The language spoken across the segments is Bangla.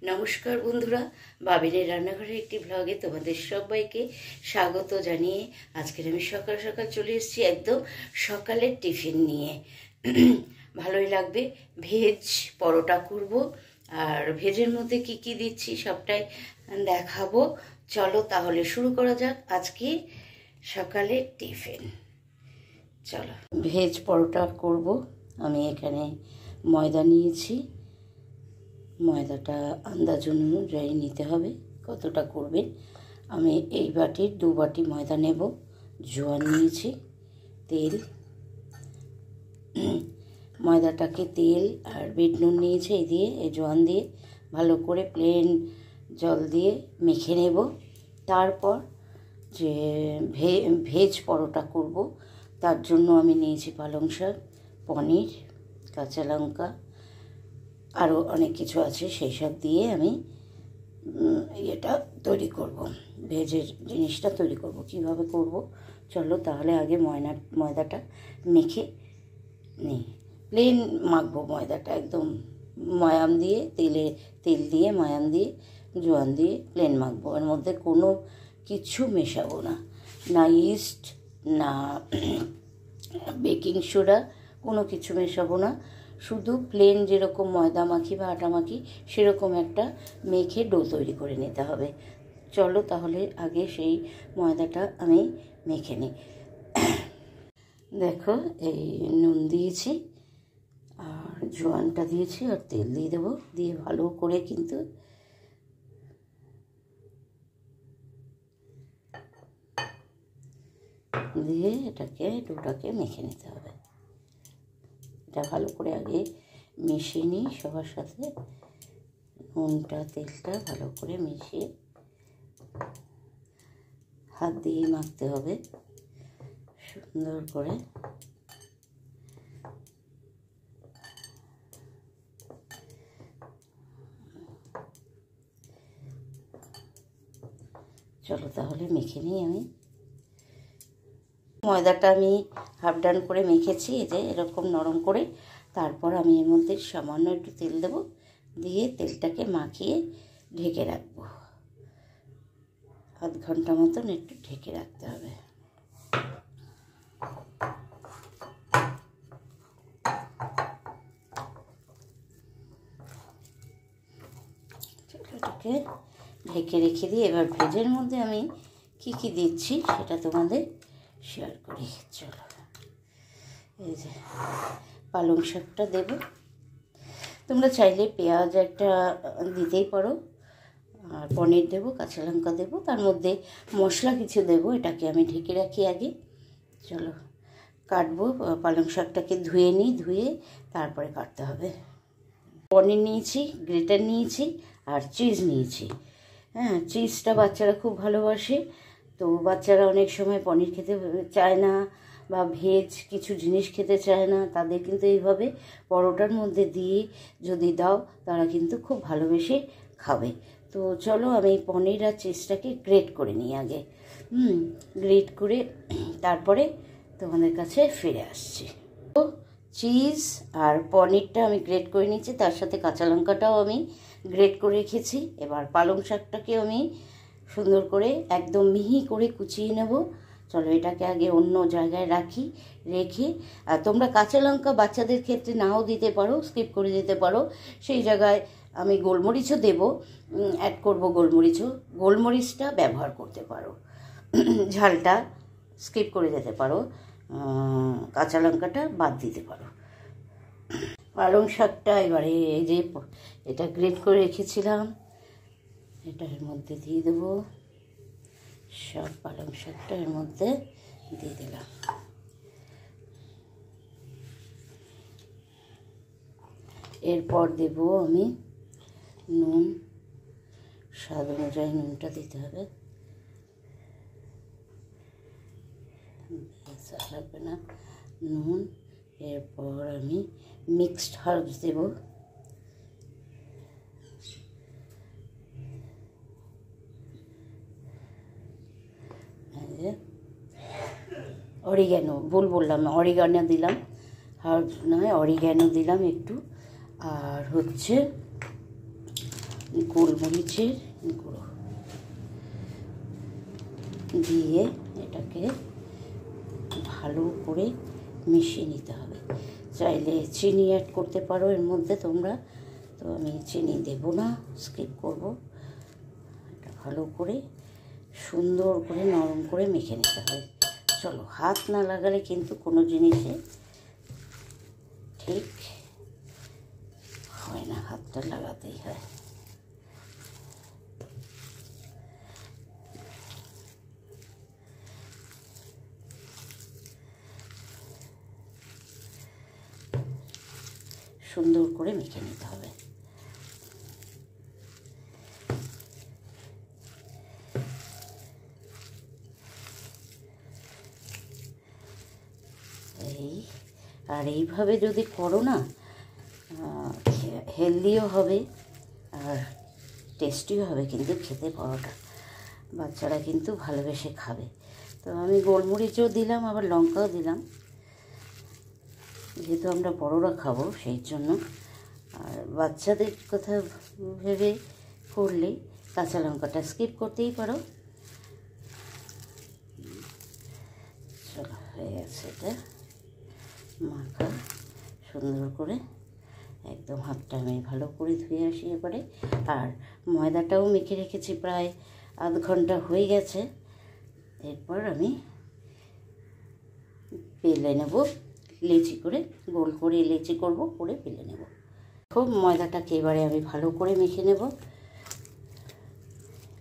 নমস্কার বন্ধুরা, বাবিনের রান্নাঘরের একটি ভ্লগে তোমাদের সবাইকে স্বাগত জানিয়ে আজকের আমি সকাল সকাল চলে এসেছি একদম সকালের টিফিন নিয়ে। ভালোই লাগবে। ভেজ পরোটা করব, আর ভেজের মধ্যে কি কি দিচ্ছি সবটাই দেখাবো। চলো তাহলে শুরু করা যাক আজকে সকালের টিফিন। চলো, ভেজ পরোটা করব। আমি এখানে ময়দা নিয়েছি। ময়দাটা আন্দাজ অনুযায়ী নিতে হবে কতটা করবেন। আমি এই বাটির 2 বাটি ময়দা নেব। জোয়ান নিয়েছি, তেল, ময়দাটাকে তেল আর বিট নুন নিয়েছি, এই দিয়ে এই জোয়ান দিয়ে ভালো করে প্লেন জল দিয়ে মেখে নেব। তারপর যে ভেজ পরোটা করব তার জন্য আমি নিয়েছি পালং শাক, পনির, কাঁচা লঙ্কা, আরও অনেক কিছু আছে। সেই সব দিয়ে আমি এটা তৈরি করব, ভেজের জিনিসটা তৈরি করব। কিভাবে করব চলো তাহলে আগে ময়দাটা মেখে নিই। প্লেন মাখবো ময়দাটা, একদম ময়াম দিয়ে তেল দিয়ে ময়াম দিয়ে জোয়ান দিয়ে প্লেন মাখবো। এর মধ্যে কোনো কিছু মেশাবো না, না ইস্ট না বেকিং সোডা, কোনো কিছু মেশাবো না। শুধু প্লেন যেরকম ময়দা মাখি বা আটা মাখি সেরকম একটা মেখে ডো তৈরি করে নিতে হবে। চলো তাহলে আগে সেই ময়দাটা আমি মেখে নিই। দেখো, এই নুন দিয়েছি আর জোয়ানটা দিয়েছি আর তেল দিয়ে দেবো। দিয়ে ভালো করে কিন্তু দিয়ে ডোটাকে মেখে নিতে হবে। এটা ভালো করে আগে মিশিয়ে নিই সবার সাথে। নুনটা তেলটা ভালো করে মিশিয়ে হাত দিয়ে মাখতে হবে সুন্দর করে। চলো তাহলে মেখে নিই। আমি ময়দাটা আমি হাফ ডান করে মেখেছি, এই যে এরকম নরম করে। তারপর আমি এর মধ্যে সামান্য একটু তেল দেবো, দিয়ে তেলটাকে মাখিয়ে ঢেকে রাখবো। আধ ঘন্টা মতন একটু ঢেকে রাখতে হবে। এটাকে ঢেকে রেখে দিই। এবার ভেজের মধ্যে আমি কি কি দিচ্ছি সেটা তোমাদের শেয়ার করি। চলো, এই যে পালং শাকটা দেব। তোমরা চাইলে পেঁয়াজ একটা দিতেই পারো, আর পনির দেবো, কাঁচা লঙ্কা দেবো, তার মধ্যে মশলা কিছু দেবো। এটাকে আমি ঢেকে রাখি আগে। চলো কাটবো। পালং শাকটাকে ধুয়ে নিই, ধুয়ে তারপরে কাটতে হবে। পনির নিয়েছি, গ্রেটার নিয়েছি আর চিজ নিয়েছি। হ্যাঁ, চিজটা বাচ্চারা খুব ভালোবাসে, তো বাচ্চারা অনেক সময় পনির খেতে চায় না বা ভেজ কিছু জিনিস খেতে চায় না। তাদের কিন্তু এইভাবে পরোটার মধ্যে দিয়ে যদি দাও তারা কিন্তু খুব ভালোবেসে খাবে। তো চলো আমি পনির আর চিজটাকে গ্রেট করে নিই আগে। গ্রেট করে তারপরে তোমাদের কাছে ফিরে আসছি। তো চিজ আর পনিরটা আমি গ্রেট করে নিচ্ছি, তার সাথে কাঁচা লঙ্কাটাও আমি গ্রেট করে রেখেছি। এবার পালং শাকটাকে আমি সুন্দর করে একদম মিহি করে কুচিয়ে নেব। চলো এটাকে আগে অন্য জায়গায় রেখে তোমরা কাঁচা লঙ্কা বাচ্চাদের ক্ষেত্রে নাও দিতে পারো, স্কিপ করে দিতে পারো। সেই জায়গায় আমি গোলমরিচও দেবো, অ্যাড করব গোলমরিচটা ব্যবহার করতে পারো। ঝালটা স্কিপ করে যেতে পারো, কাঁচা লঙ্কাটা বাদ দিতে পারো। পালং শাকটা এবারে এই যে এটা গ্রেট করে রেখেছিলাম এটার মধ্যে দিয়ে দেবো। সব পালং শাকটা এর মধ্যে দিয়ে দিলাম। এরপর দেব আমি নুন, স্বাদ অনুযায়ী নুনটা দিতে হবে, লাগবে না নুন। এরপর আমি মিক্সড হার্বস দেব। অরিগ্যানো, ভুল বললাম, অরিগ্যানো দিলাম, হার্বস নয় অরিগ্যানো দিলাম একটু। আর হচ্ছে গোলমরিচের গুঁড়ো দিয়ে এটাকে ভালো করে মিশিয়ে নিতে হবে। চাইলে চিনি অ্যাড করতে পারো এর মধ্যে তোমরা, তো আমি চিনি দেব না, স্কিপ করব। এটা ভালো করে সুন্দর করে নরম করে মেখে নিতে হবে। চলো, হাত না লাগালে কিন্তু কোনো জিনিসে ঠিক হয় না, হাতটা লাগাতেই হয়। সুন্দর করে মেখে নিতে হবে। আর এইভাবে যদি করো না, হেলদিও হবে আর টেস্টিও হবে কিন্তু খেতে পরোটা। বাচ্চারা কিন্তু ভালোবেসে খাবে। তো আমি গোলমরিচও দিলাম, আবার লঙ্কাও দিলাম, যেহেতু আমরা বড়রা খাবো সেই জন্য। আর বাচ্চাদের কথা ভেবে করলে কাঁচা লঙ্কাটা স্কিপ করতেই পারো। চলো, হয়ে গেছে এটা মাখা সুন্দর করে। একদম হাতটা আমি ভালো করে ধুয়ে আসি এবারে। আর ময়দাটাও মেখে রেখেছি, প্রায় আধ ঘন্টা হয়ে গেছে। এরপর আমি বেলে নেব, লেচি করে গোল করে লেচি করব, করে বেলে নেব। খুব ময়দাটাকে এবারে আমি ভালো করে মেখে নেব,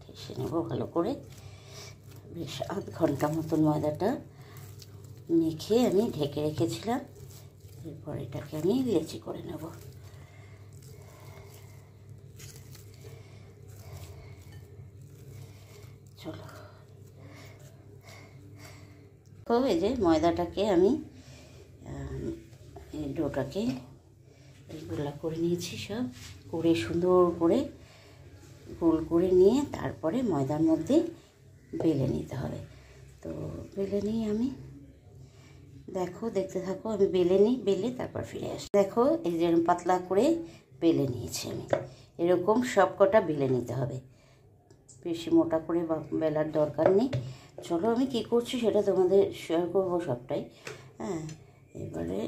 ঠেসে নেব ভালো করে। বেশ আধ ঘন্টা মতন ময়দাটা মেখে আমি ঢেকে রেখেছিলাম। এরপর এটাকে আমি লেচি করে নেব। চলো, তো এই যে ময়দাটাকে আমি ডোটাকে গোলা করে নিয়েছি, সব করে সুন্দর করে গোল করে নিয়ে তারপরে ময়দার মধ্যে বেলে নিতে হবে। তো বেলে নিই আমি, দেখো দেখতে থাকো, আমি বেলে নিই, বেলে তারপর ফিরে আসি। দেখো এই যে পাতলা করে বেলে নিয়েছি আমি। এরকম সব কটা বেলে নিতে হবে, বেশি মোটা করে বেলার দরকার নেই। চলো আমি কী করছি সেটা তোমাদের শেয়ার করবো সবটাই। হ্যাঁ, এবারে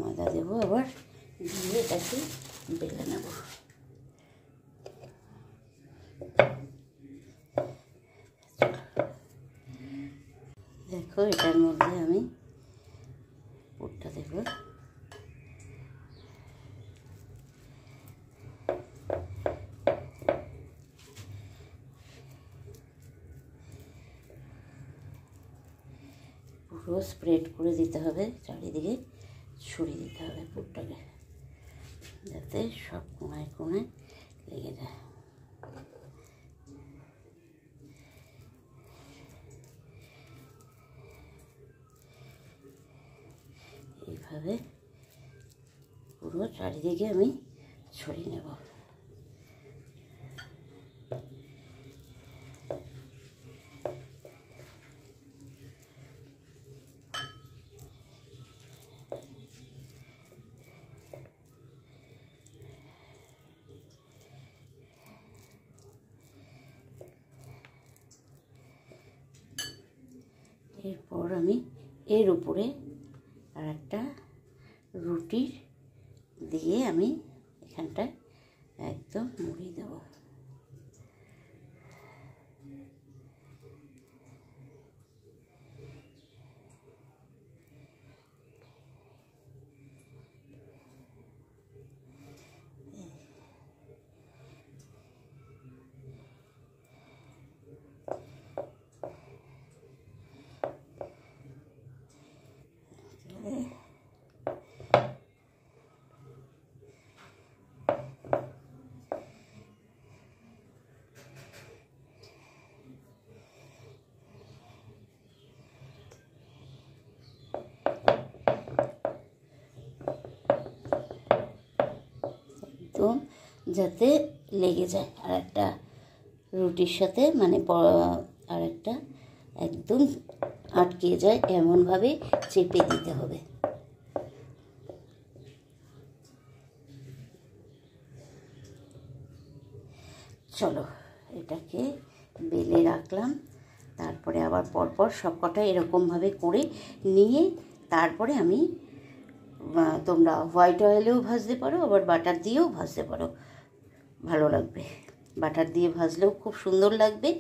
ময়দা দেবো, আবার দিয়ে এটাকে বেলে নেব। দেখো এটার মধ্যে আমি পুরটা দেবো। পুরো স্প্রেড করে দিতে হবে, চারিদিকে ছড়িয়ে দিতে হবে পুরটাকে, যাতে সব কোণায় কোণায় লেগে যায়। এইভাবে পুরো চারিদিকে আমি ছড়িয়ে নেব। এরপর আমি এর উপরে আর একটা রুটি দিয়ে আমি এখানটায় একদম মুড়িয়ে দেবো। একদম যাতে লেগে যায় আর একটা রুটির সাথে, মানে আর একটা একদম আটকে যায় এমনভাবে চেপে দিতে হবে। চলো এটাকে বেলে রাখলাম, তারপরে আবার পরপর সব কটা এরকমভাবে করে নিয়ে তারপরে আমি তোমরা হোয়াইট অয়েলেও ভাজতে পারো, আবার বাটার দিয়েও ভাজতে পারো, ভালো লাগবে। বাটার দিয়ে ভাজলেও খুব সুন্দর লাগবে।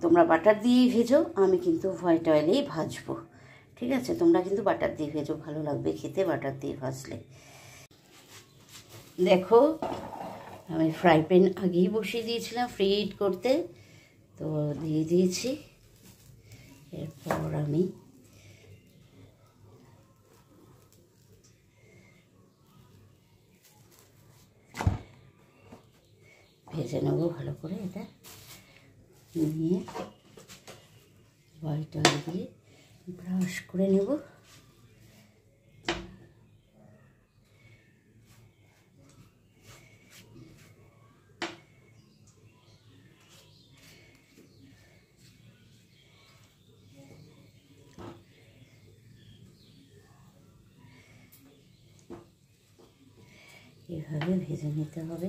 তোমরা বাটার দিয়েই ভেজো, আমি কিন্তু হোয়াইট অয়েলেই ভাজবো, ঠিক আছে? তোমরা কিন্তু বাটার দিয়ে ভেজো, ভালো লাগবে খেতে বাটার দিয়ে ভাজলে। দেখো আমি ফ্রাই প্যান আগেই বসিয়ে দিয়েছিলাম ফ্রি হিট করতে, তো দিয়ে দিয়েছি। এরপর আমি ভেজে নেবো ভালো করে। এটা নিয়ে হোয়াইট অয়েল দিয়ে ব্রাশ করে নেব। এভাবে ভেজে নিতে হবে।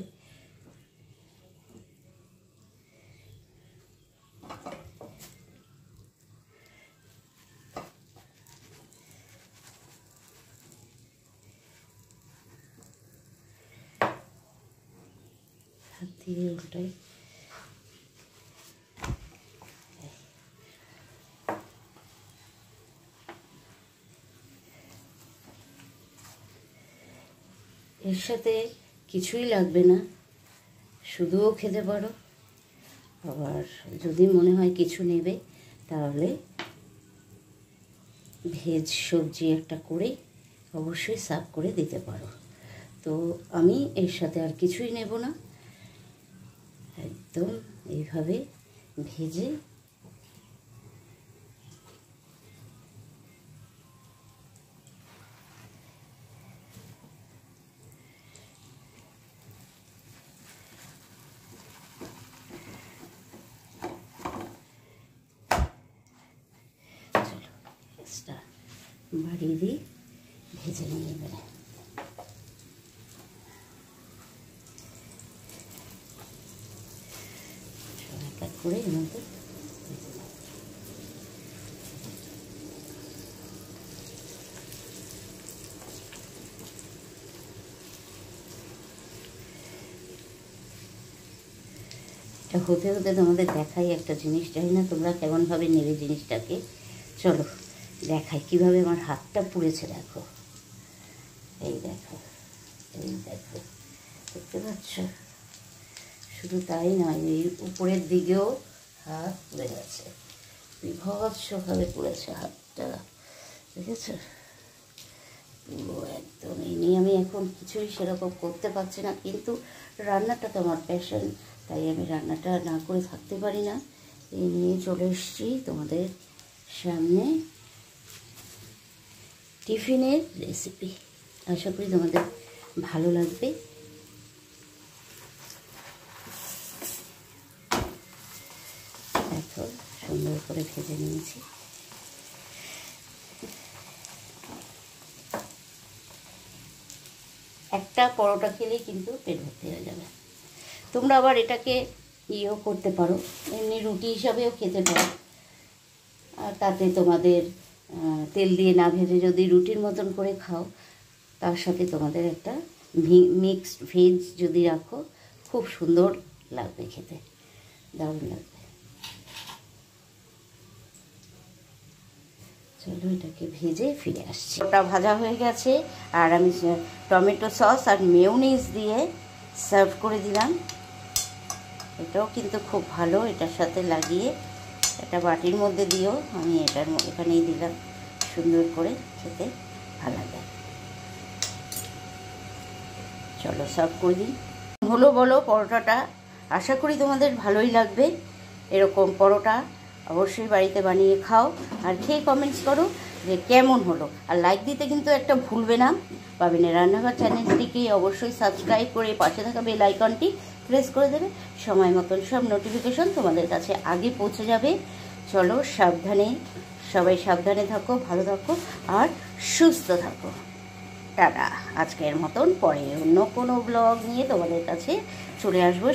হাত দিয়ে উল্টাই। এর সাথে কিছুই লাগবে না, শুধুও খেতে পারো, আবার যদি মনে হয় কিছু নেবে তাহলে ভেজ সবজি একটা করে অবশ্যই সার্ভ করে দিতে পারো। তো আমি এর সাথে আর কিছুই নেব না, একদম এইভাবে ভেজে বাড়িয়ে দিয়ে ভেজে নিয়ে এবারে এক করে এর মধ্যে এটা হতে হতে তোমাদের দেখাই একটা জিনিস, জানি না তোমরা কেমনভাবে নেবে জিনিসটাকে। চলো দেখাই কীভাবে আমার হাতটা পুড়েছে। দেখো, এই দেখো, এই দেখো, দেখতে পাচ্ছ? শুধু তাই নয়, এই উপরের দিকেও হাত পুড়ে গেছে, বিভৎসভাবে পুড়েছে হাতটা, দেখেছ? পুরো একদম। এই নিয়ে আমি এখন কিছুই সেরকম করতে পারছি না, কিন্তু রান্নাটা তো আমার প্যাশন, তাই আমি রান্নাটা না করে থাকতে পারি না। এই নিয়ে চলে এসেছি তোমাদের সামনে টিফিনের রেসিপি। আশা করি তোমাদের ভালো লাগবে। দেখো সুন্দর করে ভেজে নিয়েছি। একটা পরোটা খেলেই কিন্তু পেট ভর্তি হয়ে যাবে। তোমরা আবার এটাকে ইয়েও করতে পারো, এমনি রুটি হিসাবেও খেতে পারো। আর তাতে তোমাদের তেল দিয়ে না ভেজে যদি রুটির মতন করে খাও, তার সাথে তোমাদের একটা মিক্সড ভেজ যদি রাখো, খুব সুন্দর লাগবে খেতে, দারুণ লাগবে। চলো এটাকে ভেজে ফিরে আসছি। ওটা ভাজা হয়ে গেছে, আর আমি টমেটো সস আর মেয়োনিজ দিয়ে সার্ভ করে দিলাম। এটাও কিন্তু খুব ভালো, এটার সাথে লাগিয়ে একটা বাটির মধ্যে দিও। আমি এখানেই দিলাম, সুন্দর করে খেতে ভালো লাগে। চলো সার্ভ করে দিই। হলো বলো পরোটাটা, আশা করি তোমাদের ভালোই লাগবে। এরকম পরোটা অবশ্যই বাড়িতে বানিয়ে খাও, আর খেয়ে কমেন্টস করো যে কেমন হলো। আর লাইক দিতে কিন্তু একটা ভুলবে না। পাবেনের রান্নাঘর চ্যানেলটিকে অবশ্যই সাবস্ক্রাইব করে পাশে থাকা বেল আইকনটি প্রেস করে দেবে, সময় মতন সব নোটিফিকেশন তোমাদের কাছে আগে পৌঁছে যাবে। চলো সাবধানে, সবাই সাবধানে থাকো, ভালো থাকো আর সুস্থ থাকো। টাটা। আজকের মতন পরে অন্য কোনো ব্লগ নিয়ে তোমাদের কাছে চলে আসবো।